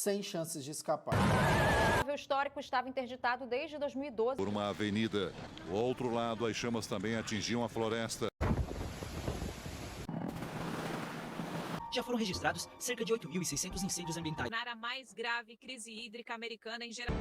sem chances de escapar. O histórico estava interditado desde 2012. Por uma avenida. Do outro lado, as chamas também atingiam a floresta. Já foram registrados cerca de 8.600 incêndios ambientais. A mais grave crise hídrica americana em geral.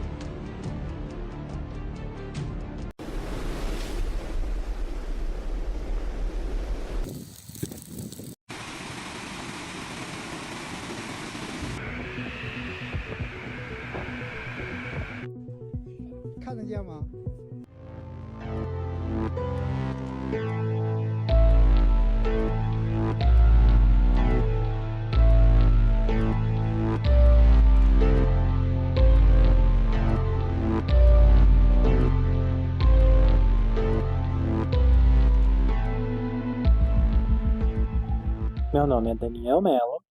Meu nome é Daniel Mello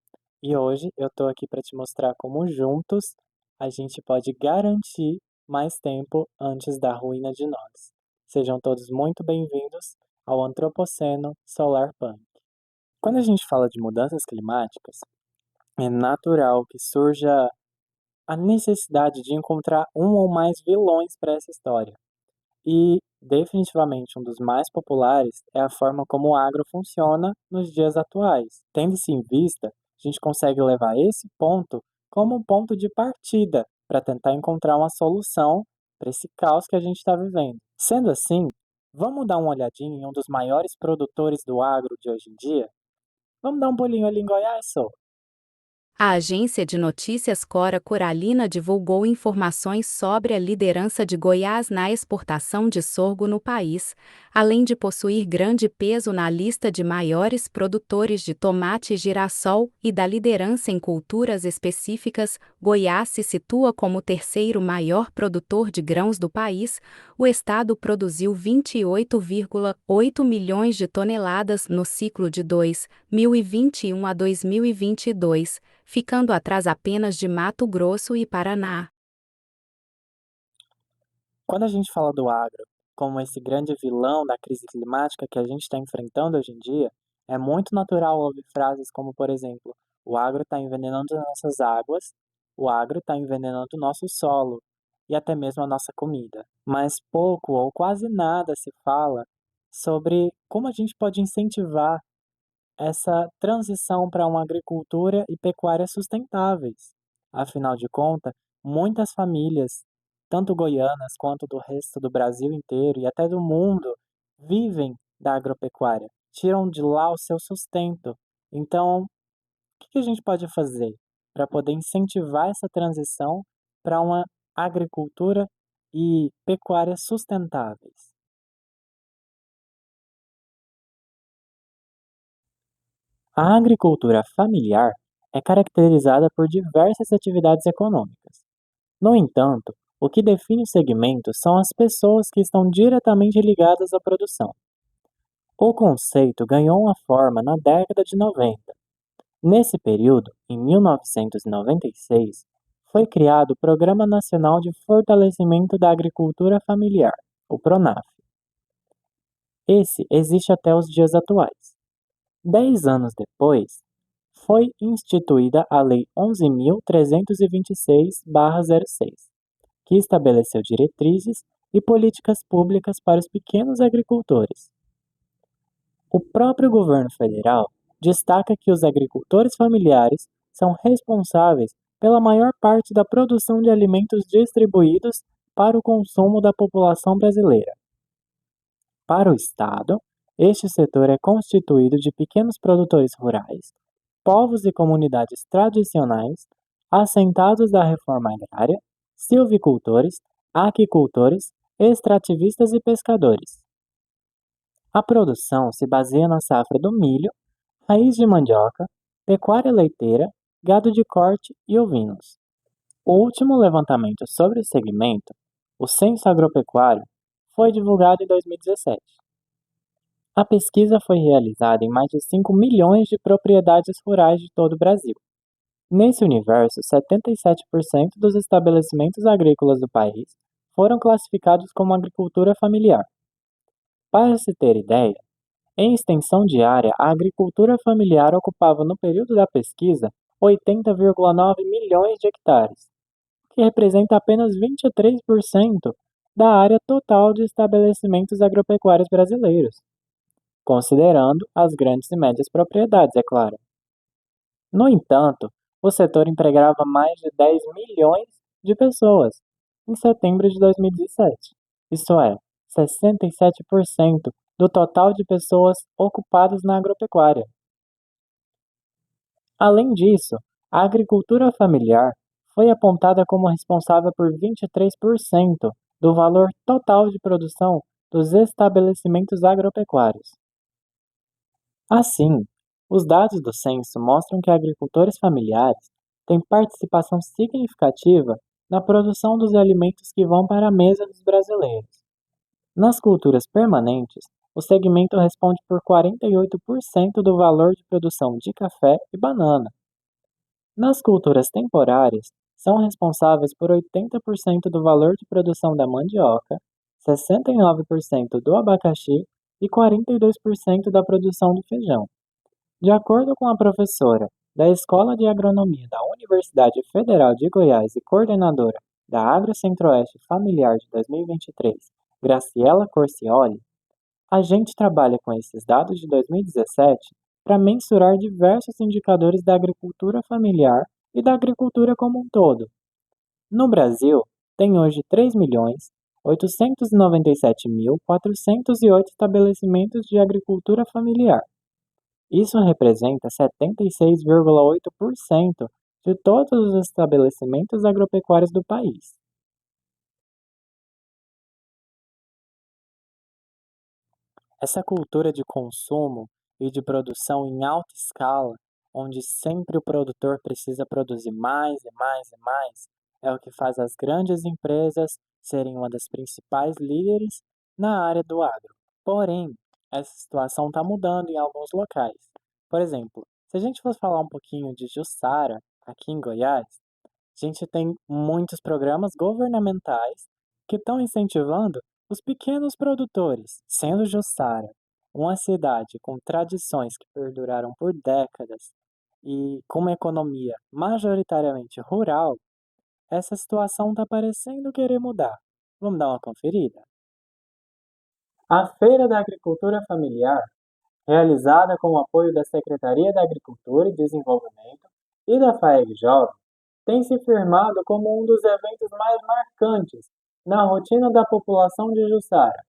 e hoje eu tô aqui para te mostrar como juntos a gente pode garantir mais tempo antes da ruína de nós. Sejam todos muito bem-vindos ao Antropoceno Solar Punk. Quando a gente fala de mudanças climáticas, é natural que surja a necessidade de encontrar um ou mais vilões para essa história. E, definitivamente, um dos mais populares é a forma como o agro funciona nos dias atuais. Tendo-se em vista, a gente consegue levar esse ponto como um ponto de partida para tentar encontrar uma solução para esse caos que a gente está vivendo. Sendo assim, vamos dar uma olhadinha em um dos maiores produtores do agro de hoje em dia? Vamos dar um pulinho ali em Goiás, só. A agência de notícias Cora Coralina divulgou informações sobre a liderança de Goiás na exportação de sorgo no país, além de possuir grande peso na lista de maiores produtores de tomate e girassol e da liderança em culturas específicas. Goiás se situa como o terceiro maior produtor de grãos do país. O estado produziu 28,8 milhões de toneladas no ciclo de 2021 a 2022. Ficando atrás apenas de Mato Grosso e Paraná. Quando a gente fala do agro como esse grande vilão da crise climática que a gente está enfrentando hoje em dia, é muito natural ouvir frases como, por exemplo, o agro está envenenando nossas águas, o agro está envenenando o nosso solo e até mesmo a nossa comida. Mas pouco ou quase nada se fala sobre como a gente pode incentivar essa transição para uma agricultura e pecuária sustentáveis. Afinal de contas, muitas famílias, tanto goianas quanto do resto do Brasil inteiro e até do mundo, vivem da agropecuária, tiram de lá o seu sustento. Então, o que a gente pode fazer para poder incentivar essa transição para uma agricultura e pecuária sustentáveis? A agricultura familiar é caracterizada por diversas atividades econômicas. No entanto, o que define o segmento são as pessoas que estão diretamente ligadas à produção. O conceito ganhou uma forma na década de 90. Nesse período, em 1996, foi criado o Programa Nacional de Fortalecimento da Agricultura Familiar, o PRONAF. Esse existe até os dias atuais. 10 anos depois, foi instituída a Lei 11.326/06, que estabeleceu diretrizes e políticas públicas para os pequenos agricultores. O próprio governo federal destaca que os agricultores familiares são responsáveis pela maior parte da produção de alimentos distribuídos para o consumo da população brasileira. Para o Estado, este setor é constituído de pequenos produtores rurais, povos e comunidades tradicionais, assentados da reforma agrária, silvicultores, aquicultores, extrativistas e pescadores. A produção se baseia na safra do milho, raiz de mandioca, pecuária leiteira, gado de corte e ovinos. O último levantamento sobre o segmento, o Censo Agropecuário, foi divulgado em 2017. A pesquisa foi realizada em mais de 5 milhões de propriedades rurais de todo o Brasil. Nesse universo, 77% dos estabelecimentos agrícolas do país foram classificados como agricultura familiar. Para se ter ideia, em extensão de área, a agricultura familiar ocupava no período da pesquisa 80,9 milhões de hectares, o que representa apenas 23% da área total de estabelecimentos agropecuários brasileiros, considerando as grandes e médias propriedades, é claro. No entanto, o setor empregava mais de 10 milhões de pessoas em setembro de 2017, isto é, 67% do total de pessoas ocupadas na agropecuária. Além disso, a agricultura familiar foi apontada como responsável por 23% do valor total de produção dos estabelecimentos agropecuários. Assim, os dados do censo mostram que agricultores familiares têm participação significativa na produção dos alimentos que vão para a mesa dos brasileiros. Nas culturas permanentes, o segmento responde por 48% do valor de produção de café e banana. Nas culturas temporárias, são responsáveis por 80% do valor de produção da mandioca, 69% do abacaxi e 42% da produção do feijão. De acordo com a professora da Escola de Agronomia da Universidade Federal de Goiás e coordenadora da Agro Centro-Oeste Familiar de 2023, Graciela Corcioli, a gente trabalha com esses dados de 2017 para mensurar diversos indicadores da agricultura familiar e da agricultura como um todo. No Brasil, tem hoje 3.897.408 estabelecimentos de agricultura familiar. Isso representa 76,8% de todos os estabelecimentos agropecuários do país. Essa cultura de consumo e de produção em alta escala, onde sempre o produtor precisa produzir mais e mais e mais, é o que faz as grandes empresas serem uma das principais líderes na área do agro. Porém, essa situação está mudando em alguns locais. Por exemplo, se a gente fosse falar um pouquinho de Jussara, aqui em Goiás, a gente tem muitos programas governamentais que estão incentivando os pequenos produtores, sendo Jussara uma cidade com tradições que perduraram por décadas e com uma economia majoritariamente rural, essa situação está parecendo querer mudar. Vamos dar uma conferida? A Feira da Agricultura Familiar, realizada com o apoio da Secretaria da Agricultura e Desenvolvimento e da FAEG Jovem, tem se firmado como um dos eventos mais marcantes na rotina da população de Jussara.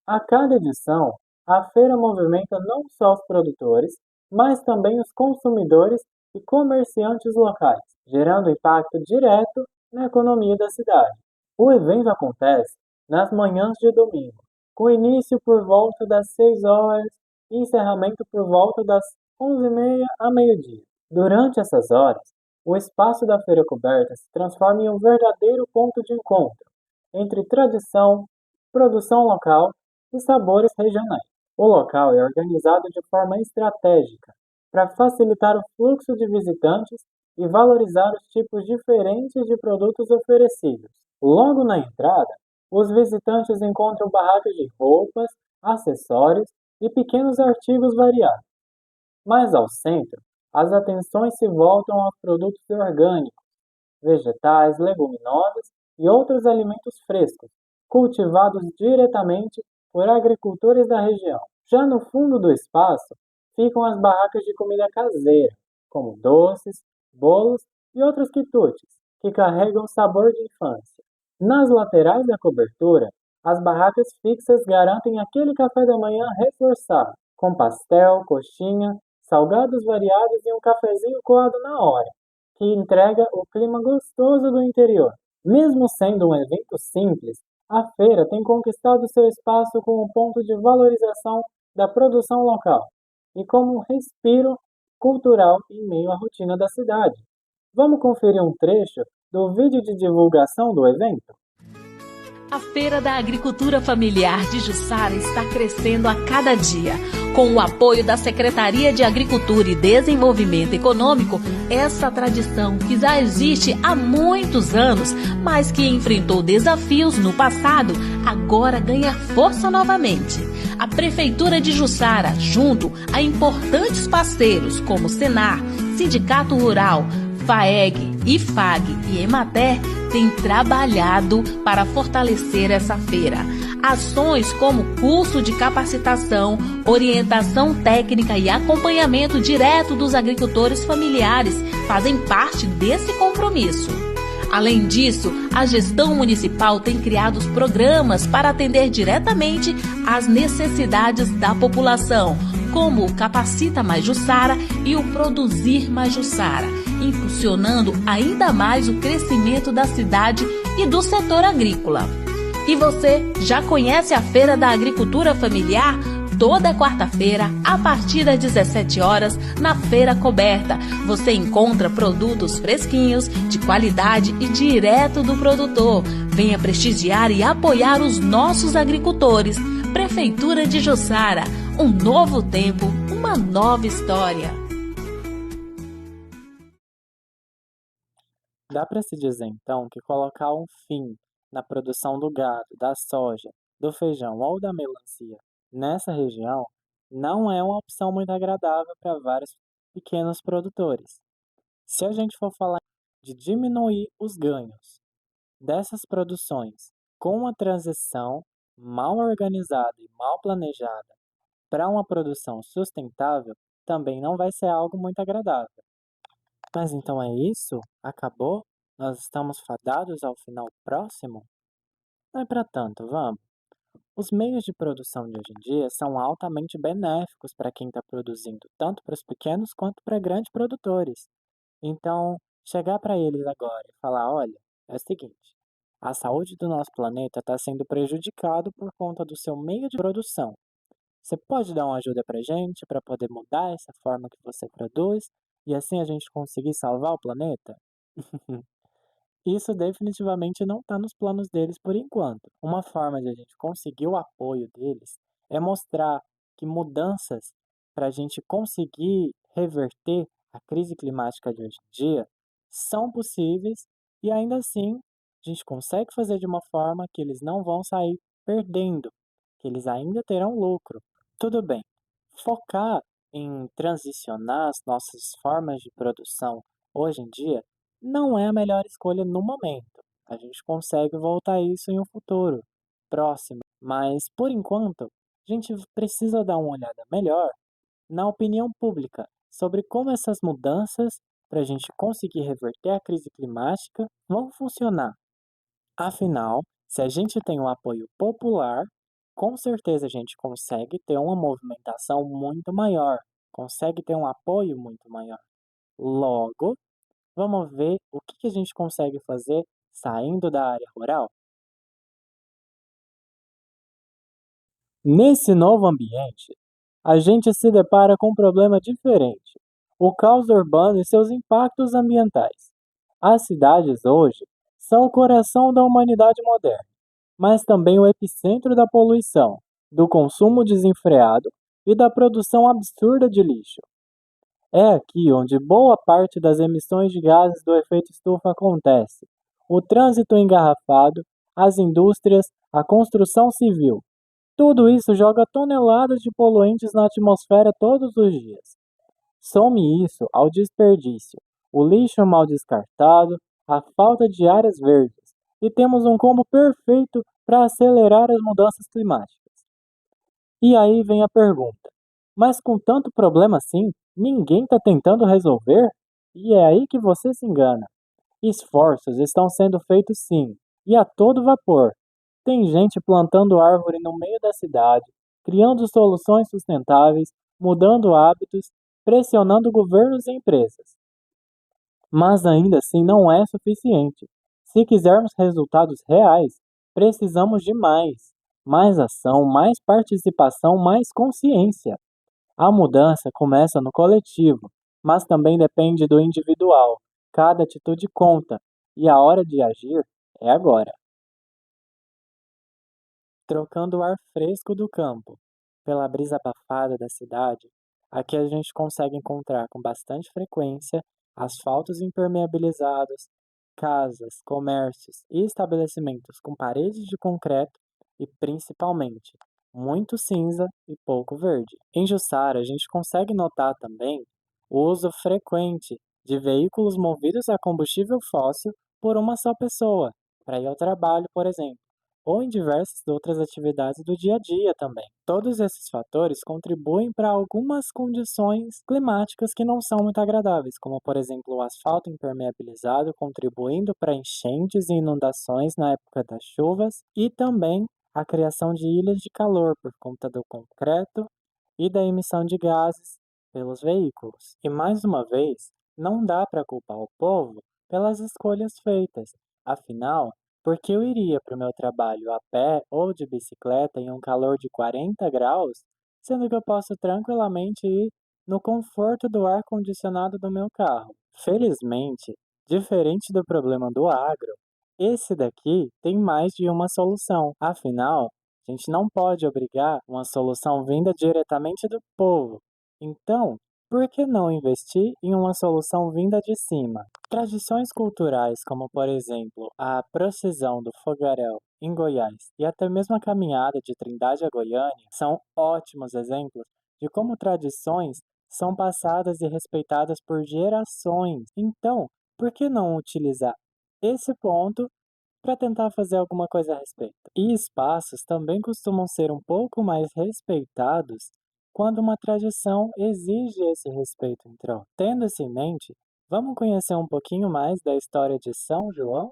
A cada edição, a feira movimenta não só os produtores, mas também os consumidores e comerciantes locais, gerando impacto direto na economia da cidade. O evento acontece nas manhãs de domingo, com início por volta das 6 horas e encerramento por volta das 11h30 a meio-dia. Durante essas horas, o espaço da feira coberta se transforma em um verdadeiro ponto de encontro entre tradição, produção local e sabores regionais. O local é organizado de forma estratégica para facilitar o fluxo de visitantes e valorizar os tipos diferentes de produtos oferecidos. Logo na entrada, os visitantes encontram barracas de roupas, acessórios e pequenos artigos variados. Mais ao centro, as atenções se voltam aos produtos orgânicos, vegetais, leguminosas e outros alimentos frescos, cultivados diretamente por agricultores da região. Já no fundo do espaço, ficam as barracas de comida caseira, como doces, bolos e outros quitutes, que carregam sabor de infância. Nas laterais da cobertura, as barracas fixas garantem aquele café da manhã reforçado, com pastel, coxinha, salgados variados e um cafezinho coado na hora, que entrega o clima gostoso do interior. Mesmo sendo um evento simples, a feira tem conquistado seu espaço como um ponto de valorização da produção local e como um respiro cultural em meio à rotina da cidade. Vamos conferir um trecho do vídeo de divulgação do evento? A Feira da Agricultura Familiar de Jussara está crescendo a cada dia. Com o apoio da Secretaria de Agricultura e Desenvolvimento Econômico, essa tradição, que já existe há muitos anos, mas que enfrentou desafios no passado, agora ganha força novamente. A Prefeitura de Jussara, junto a importantes parceiros como Senar, Sindicato Rural, FAEG, IFAG e Emater, tem trabalhado para fortalecer essa feira. Ações como curso de capacitação, orientação técnica e acompanhamento direto dos agricultores familiares fazem parte desse compromisso. Além disso, a gestão municipal tem criado os programas para atender diretamente às necessidades da população, como o Capacita Mais Jussara e o Produzir Mais Jussara, impulsionando ainda mais o crescimento da cidade e do setor agrícola. E você já conhece a Feira da Agricultura Familiar? Toda quarta-feira, a partir das 17 horas, na Feira Coberta. Você encontra produtos fresquinhos, de qualidade e direto do produtor. Venha prestigiar e apoiar os nossos agricultores. Prefeitura de Jussara, um novo tempo, uma nova história. Dá para se dizer, então, que colocar um fim na produção do gado, da soja, do feijão ou da melancia nessa região não é uma opção muito agradável para vários pequenos produtores. Se a gente for falar de diminuir os ganhos dessas produções com a transição mal organizada e mal planejada para uma produção sustentável, também não vai ser algo muito agradável. Mas então é isso? Acabou? Nós estamos fadados ao final próximo? Não é para tanto, vamos. Os meios de produção de hoje em dia são altamente benéficos para quem está produzindo, tanto para os pequenos quanto para grandes produtores. Então, chegar para eles agora e falar, olha, é o seguinte, a saúde do nosso planeta está sendo prejudicado por conta do seu meio de produção. Você pode dar uma ajuda para a gente para poder mudar essa forma que você produz e assim a gente conseguir salvar o planeta? Isso definitivamente não está nos planos deles por enquanto. Uma forma de a gente conseguir o apoio deles é mostrar que mudanças para a gente conseguir reverter a crise climática de hoje em dia são possíveis e ainda assim a gente consegue fazer de uma forma que eles não vão sair perdendo, que eles ainda terão lucro. Tudo bem, focar em transicionar as nossas formas de produção hoje em dia não é a melhor escolha no momento. A gente consegue voltar a isso em um futuro próximo, mas por enquanto a gente precisa dar uma olhada melhor na opinião pública sobre como essas mudanças para a gente conseguir reverter a crise climática vão funcionar. Afinal, se a gente tem um apoio popular, com certeza a gente consegue ter uma movimentação muito maior, consegue ter um apoio muito maior. Logo, vamos ver o que a gente consegue fazer saindo da área rural? Nesse novo ambiente, a gente se depara com um problema diferente: o caos urbano e seus impactos ambientais. As cidades hoje são o coração da humanidade moderna, mas também o epicentro da poluição, do consumo desenfreado e da produção absurda de lixo. É aqui onde boa parte das emissões de gases do efeito estufa acontece. O trânsito engarrafado, as indústrias, a construção civil. Tudo isso joga toneladas de poluentes na atmosfera todos os dias. Some isso ao desperdício, o lixo mal descartado, a falta de áreas verdes, e temos um combo perfeito para acelerar as mudanças climáticas. E aí vem a pergunta: mas com tanto problema assim, ninguém está tentando resolver? E é aí que você se engana. Esforços estão sendo feitos sim, e a todo vapor. Tem gente plantando árvore no meio da cidade, criando soluções sustentáveis, mudando hábitos, pressionando governos e empresas. Mas ainda assim não é suficiente. Se quisermos resultados reais, precisamos de mais. Mais ação, mais participação, mais consciência. A mudança começa no coletivo, mas também depende do individual. Cada atitude conta, e a hora de agir é agora. Trocando o ar fresco do campo pela brisa abafada da cidade, aqui a gente consegue encontrar com bastante frequência asfaltos impermeabilizados, casas, comércios e estabelecimentos com paredes de concreto e, principalmente, muito cinza e pouco verde. Em Jussara, a gente consegue notar também o uso frequente de veículos movidos a combustível fóssil por uma só pessoa, para ir ao trabalho, por exemplo, ou em diversas outras atividades do dia a dia também. Todos esses fatores contribuem para algumas condições climáticas que não são muito agradáveis, como, por exemplo, o asfalto impermeabilizado contribuindo para enchentes e inundações na época das chuvas e também a criação de ilhas de calor por conta do concreto e da emissão de gases pelos veículos. E mais uma vez, não dá para culpar o povo pelas escolhas feitas. Afinal, por que eu iria para o meu trabalho a pé ou de bicicleta em um calor de 40 graus, sendo que eu posso tranquilamente ir no conforto do ar-condicionado do meu carro? Felizmente, diferente do problema do agro, esse daqui tem mais de uma solução. Afinal, a gente não pode obrigar uma solução vinda diretamente do povo. Então, por que não investir em uma solução vinda de cima? Tradições culturais, como por exemplo a procissão do fogaréu em Goiás e até mesmo a caminhada de Trindade a Goiânia, são ótimos exemplos de como tradições são passadas e respeitadas por gerações. Então, por que não utilizar esse ponto para tentar fazer alguma coisa a respeito? E espaços também costumam ser um pouco mais respeitados quando uma tradição exige esse respeito em troca. Tendo isso em mente, vamos conhecer um pouquinho mais da história de São João?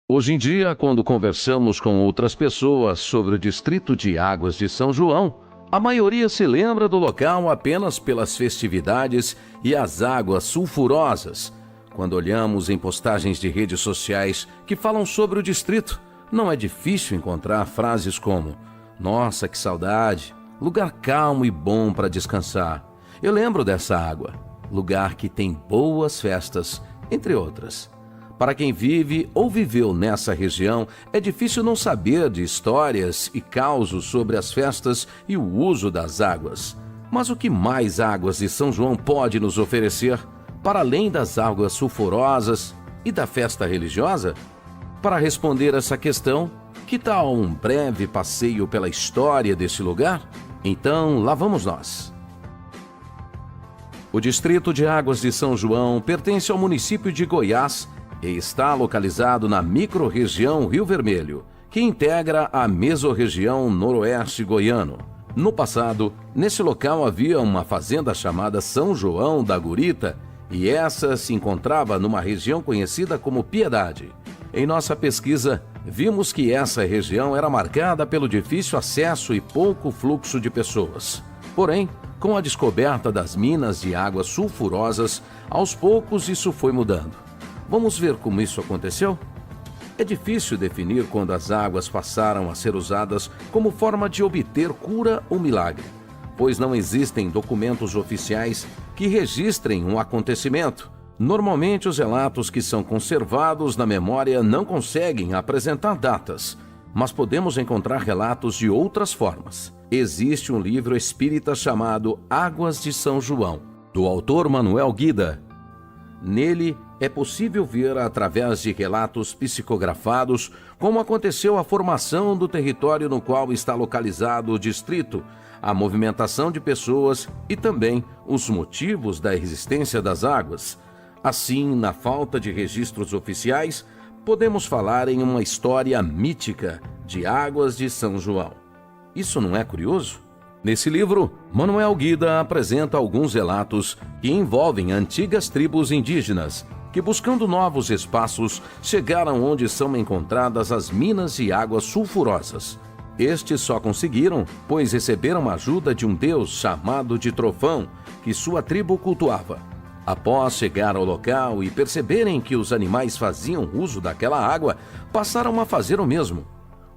Hoje em dia, quando conversamos com outras pessoas sobre o distrito de Águas de São João, a maioria se lembra do local apenas pelas festividades e as águas sulfurosas. Quando olhamos em postagens de redes sociais que falam sobre o distrito, não é difícil encontrar frases como: "Nossa, que saudade! Lugar calmo e bom para descansar. Eu lembro dessa água. Lugar que tem boas festas", entre outras. Para quem vive ou viveu nessa região, é difícil não saber de histórias e causos sobre as festas e o uso das águas. Mas o que mais Águas de São João pode nos oferecer, para além das águas sulfurosas e da festa religiosa? Para responder essa questão, que tal um breve passeio pela história deste lugar? Então, lá vamos nós. O distrito de Águas de São João pertence ao município de Goiás e está localizado na microrregião Rio Vermelho, que integra a mesorregião noroeste goiano. No passado, nesse local havia uma fazenda chamada São João da Gurita, e essa se encontrava numa região conhecida como Piedade. Em nossa pesquisa, vimos que essa região era marcada pelo difícil acesso e pouco fluxo de pessoas. Porém, com a descoberta das minas de águas sulfurosas, aos poucos isso foi mudando. Vamos ver como isso aconteceu? É difícil definir quando as águas passaram a ser usadas como forma de obter cura ou milagre, pois não existem documentos oficiais que registrem um acontecimento. Normalmente, os relatos que são conservados na memória não conseguem apresentar datas, mas podemos encontrar relatos de outras formas. Existe um livro espírita chamado Águas de São João, do autor Manuel Guida. Nele, é possível ver, através de relatos psicografados, como aconteceu a formação do território no qual está localizado o distrito, a movimentação de pessoas e também os motivos da existência das águas. Assim, na falta de registros oficiais, podemos falar em uma história mítica de Águas de São João. Isso não é curioso? Nesse livro, Manuel Guida apresenta alguns relatos que envolvem antigas tribos indígenas que, buscando novos espaços, chegaram onde são encontradas as minas de águas sulfurosas. Estes só conseguiram, pois receberam a ajuda de um deus chamado de Trovão, que sua tribo cultuava. Após chegar ao local e perceberem que os animais faziam uso daquela água, passaram a fazer o mesmo.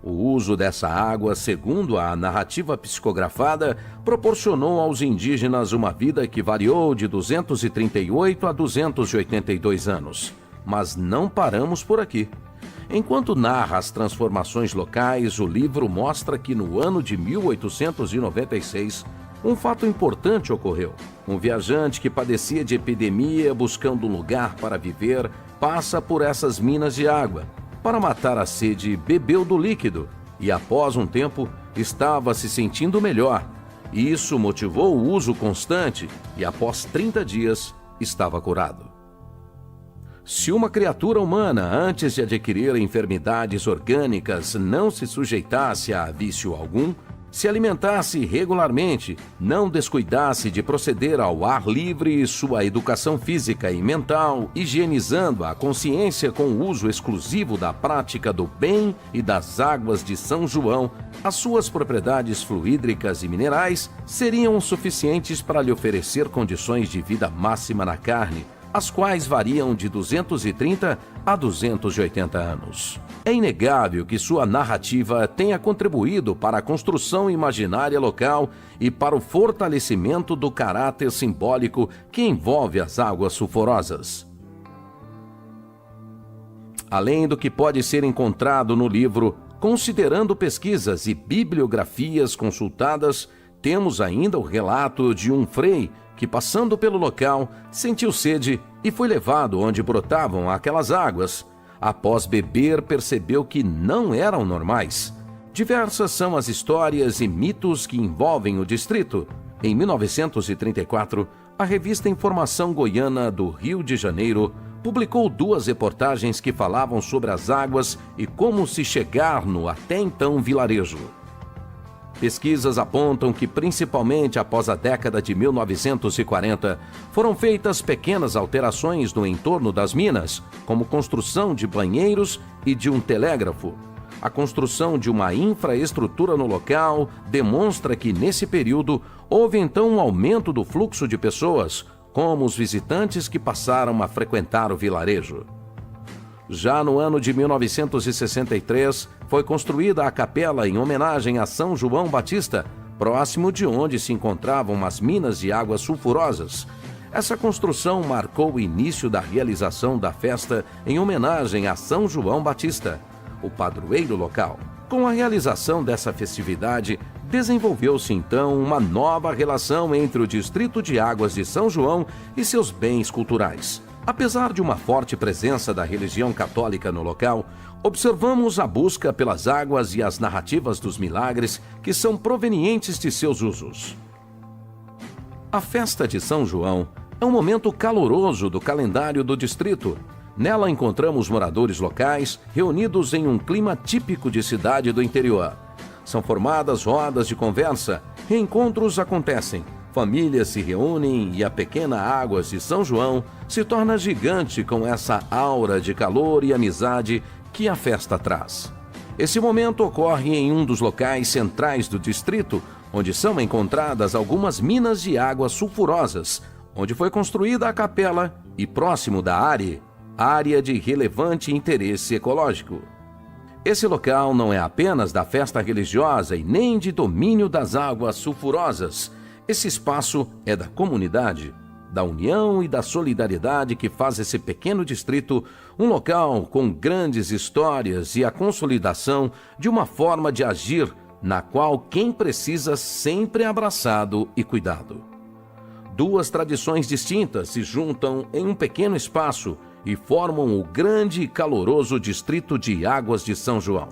O uso dessa água, segundo a narrativa psicografada, proporcionou aos indígenas uma vida que variou de 238 a 282 anos. Mas não paramos por aqui. Enquanto narra as transformações locais, o livro mostra que no ano de 1896, um fato importante ocorreu. Um viajante que padecia de epidemia buscando um lugar para viver, passa por essas minas de água. Para matar a sede, bebeu do líquido e, após um tempo, estava se sentindo melhor. Isso motivou o uso constante e, após 30 dias, estava curado. Se uma criatura humana, antes de adquirir enfermidades orgânicas, não se sujeitasse a vício algum, se alimentasse regularmente, não descuidasse de proceder ao ar livre, sua educação física e mental, higienizando a consciência com o uso exclusivo da prática do bem e das águas de São João, as suas propriedades fluídricas e minerais seriam suficientes para lhe oferecer condições de vida máxima na carne, as quais variam de 230 a 280 anos. É inegável que sua narrativa tenha contribuído para a construção imaginária local e para o fortalecimento do caráter simbólico que envolve as águas sulfurosas. Além do que pode ser encontrado no livro, considerando pesquisas e bibliografias consultadas, temos ainda o relato de um frei que, passando pelo local, sentiu sede e foi levado onde brotavam aquelas águas. Após beber, percebeu que não eram normais. Diversas são as histórias e mitos que envolvem o distrito. Em 1934, a revista Informação Goiana do Rio de Janeiro publicou 2 reportagens que falavam sobre as águas e como se chegar no até então vilarejo. Pesquisas apontam que, principalmente após a década de 1940, foram feitas pequenas alterações no entorno das minas, como construção de banheiros e de um telégrafo. A construção de uma infraestrutura no local demonstra que, nesse período, houve então um aumento do fluxo de pessoas, como os visitantes que passaram a frequentar o vilarejo. Já no ano de 1963, foi construída a capela em homenagem a São João Batista, próximo de onde se encontravam as minas de águas sulfurosas. Essa construção marcou o início da realização da festa em homenagem a São João Batista, o padroeiro local. Com a realização dessa festividade, desenvolveu-se então uma nova relação entre o Distrito de Águas de São João e seus bens culturais. Apesar de uma forte presença da religião católica no local, observamos a busca pelas águas e as narrativas dos milagres que são provenientes de seus usos. A festa de São João é um momento caloroso do calendário do distrito. Nela encontramos moradores locais reunidos em um clima típico de cidade do interior. São formadas rodas de conversa, reencontros acontecem, famílias se reúnem e a pequena Águas de São João se torna gigante com essa aura de calor e amizade que a festa traz. Esse momento ocorre em um dos locais centrais do distrito, onde são encontradas algumas minas de águas sulfurosas, onde foi construída a capela e próximo da área de relevante interesse ecológico. Esse local não é apenas da festa religiosa e nem de domínio das águas sulfurosas. Esse espaço é da comunidade, da união e da solidariedade que faz esse pequeno distrito um local com grandes histórias e a consolidação de uma forma de agir na qual quem precisa sempre é abraçado e cuidado. 2 tradições distintas se juntam em um pequeno espaço e formam o grande e caloroso Distrito de Águas de São João.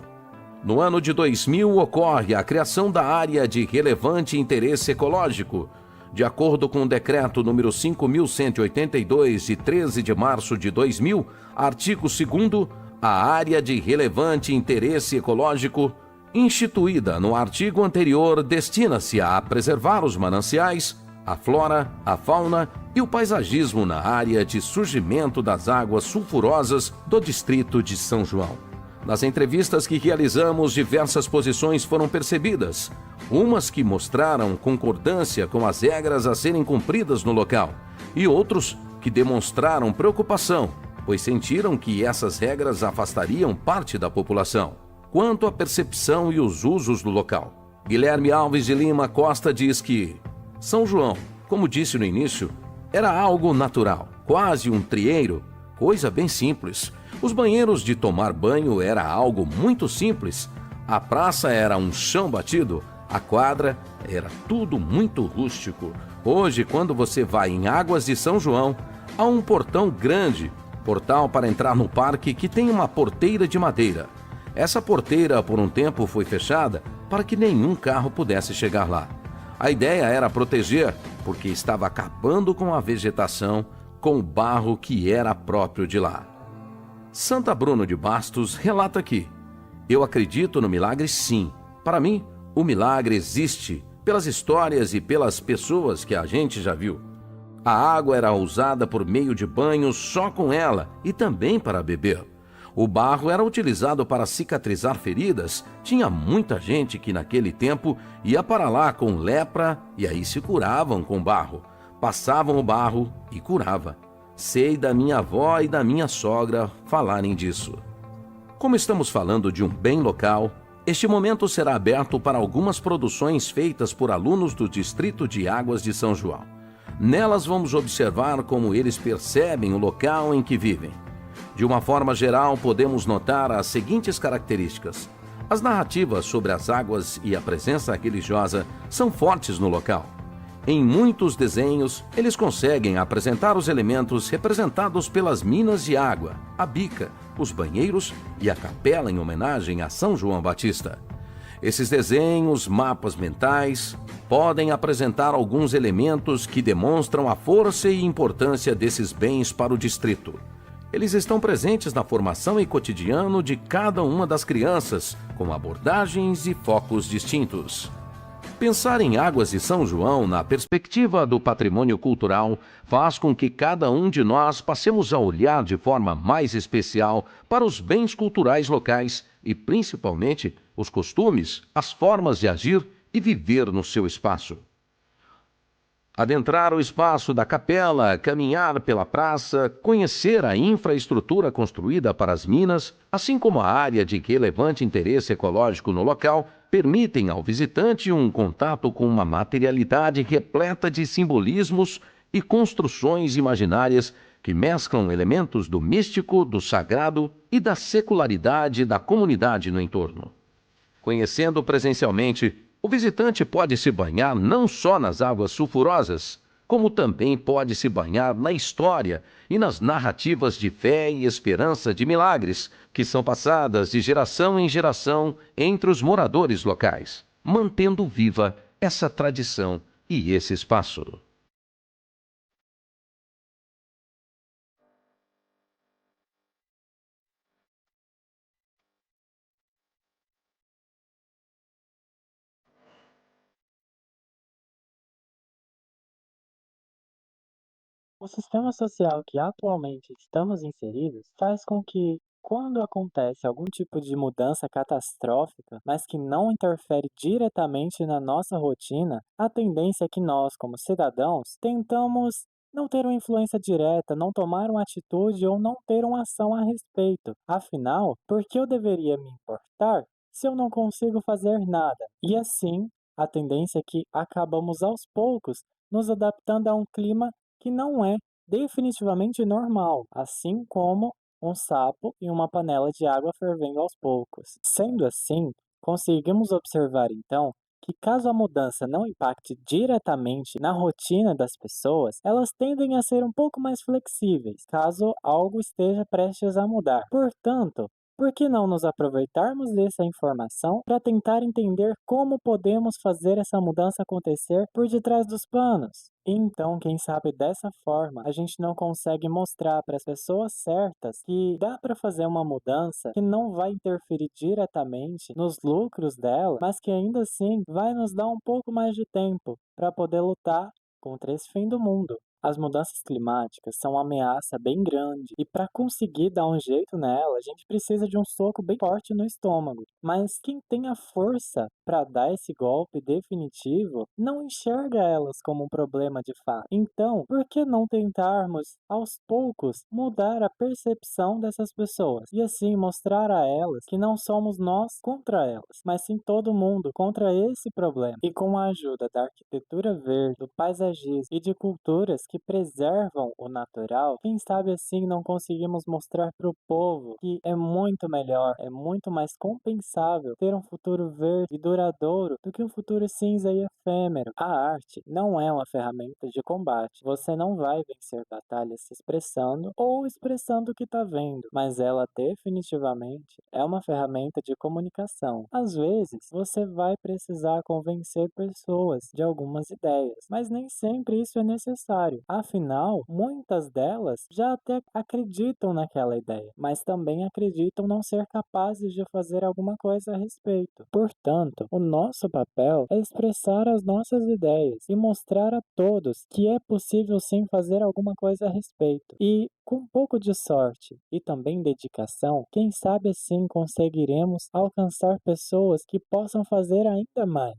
No ano de 2000 ocorre a criação da área de relevante interesse ecológico. De acordo com o decreto número 5.182, de 13 de março de 2000, artigo 2º, a área de relevante interesse ecológico, instituída no artigo anterior, destina-se a preservar os mananciais, a flora, a fauna e o paisagismo na área de surgimento das águas sulfurosas do Distrito de São João. Nas entrevistas que realizamos, diversas posições foram percebidas, umas que mostraram concordância com as regras a serem cumpridas no local, e outros que demonstraram preocupação, pois sentiram que essas regras afastariam parte da população. quanto à percepção e os usos do local. Guilherme Alves de Lima Costa diz que São João, como disse no início, era algo natural, quase um trieiro, coisa bem simples. Os banheiros de tomar banho era algo muito simples. A praça era um chão batido, a quadra era tudo muito rústico. Hoje, quando você vai em Águas de São João, há um portão grande, portal para entrar no parque que tem uma porteira de madeira. Essa porteira, por um tempo, foi fechada para que nenhum carro pudesse chegar lá. A ideia era proteger, porque estava acabando com a vegetação, com o barro que era próprio de lá. Santa Bruno de Bastos relata que eu acredito no milagre, sim. Para mim, o milagre existe pelas histórias e pelas pessoas que a gente já viu. A água era usada por meio de banho só com ela e também para beber. O barro era utilizado para cicatrizar feridas. Tinha muita gente que naquele tempo ia para lá com lepra e aí se curavam com barro. Passavam o barro e curava. Sei da minha avó e da minha sogra falarem disso. Como estamos falando de um bem local, este momento será aberto para algumas produções feitas por alunos do Distrito de Águas de São João. Nelas vamos observar como eles percebem o local em que vivem. De uma forma geral, podemos notar as seguintes características. As narrativas sobre as águas e a presença religiosa são fortes no local. Em muitos desenhos, eles conseguem apresentar os elementos representados pelas minas de água, a bica, os banheiros e a capela em homenagem a São João Batista. Esses desenhos, mapas mentais, podem apresentar alguns elementos que demonstram a força e importância desses bens para o distrito. Eles estão presentes na formação e cotidiano de cada uma das crianças, com abordagens e focos distintos. Pensar em Águas de São João na perspectiva do patrimônio cultural faz com que cada um de nós passemos a olhar de forma mais especial para os bens culturais locais e, principalmente, os costumes, as formas de agir e viver no seu espaço. Adentrar o espaço da capela, caminhar pela praça, conhecer a infraestrutura construída para as minas, assim como a área de relevante interesse ecológico no local, permitem ao visitante um contato com uma materialidade repleta de simbolismos e construções imaginárias que mesclam elementos do místico, do sagrado e da secularidade da comunidade no entorno. Conhecendo presencialmente, o visitante pode se banhar não só nas águas sulfurosas, como também pode se banhar na história e nas narrativas de fé e esperança de milagres, que são passadas de geração em geração entre os moradores locais, mantendo viva essa tradição e esse espaço. O sistema social que atualmente estamos inseridos faz com que, quando acontece algum tipo de mudança catastrófica, mas que não interfere diretamente na nossa rotina, a tendência é que nós, como cidadãos, tentamos não ter uma influência direta, não tomar uma atitude ou não ter uma ação a respeito. Afinal, por que eu deveria me importar se eu não consigo fazer nada? E assim, a tendência é que acabamos aos poucos nos adaptando a um clima que não é definitivamente normal, assim como um sapo e uma panela de água fervendo aos poucos. Sendo assim, conseguimos observar então que caso a mudança não impacte diretamente na rotina das pessoas, elas tendem a ser um pouco mais flexíveis, caso algo esteja prestes a mudar. Portanto, por que não nos aproveitarmos dessa informação para tentar entender como podemos fazer essa mudança acontecer por detrás dos panos? Então, quem sabe dessa forma, a gente não consegue mostrar para as pessoas certas que dá para fazer uma mudança que não vai interferir diretamente nos lucros dela, mas que ainda assim vai nos dar um pouco mais de tempo para poder lutar contra esse fim do mundo. As mudanças climáticas são uma ameaça bem grande e para conseguir dar um jeito nela, a gente precisa de um soco bem forte no estômago. Mas quem tem a força para dar esse golpe definitivo não enxerga elas como um problema de fato. Então, por que não tentarmos aos poucos mudar a percepção dessas pessoas e assim mostrar a elas que não somos nós contra elas, mas sim todo mundo contra esse problema. E com a ajuda da arquitetura verde, do paisagismo e de culturas que preservam o natural, quem sabe assim não conseguimos mostrar para o povo que é muito melhor, é muito mais compensável ter um futuro verde e duradouro do que um futuro cinza e efêmero. A arte não é uma ferramenta de combate. Você não vai vencer batalhas se expressando ou expressando o que está vendo, mas ela definitivamente é uma ferramenta de comunicação. Às vezes, você vai precisar convencer pessoas de algumas ideias, mas nem sempre isso é necessário. Afinal, muitas delas já até acreditam naquela ideia, mas também acreditam não ser capazes de fazer alguma coisa a respeito. Portanto, o nosso papel é expressar as nossas ideias e mostrar a todos que é possível sim fazer alguma coisa a respeito. E com um pouco de sorte e também dedicação, quem sabe assim conseguiremos alcançar pessoas que possam fazer ainda mais.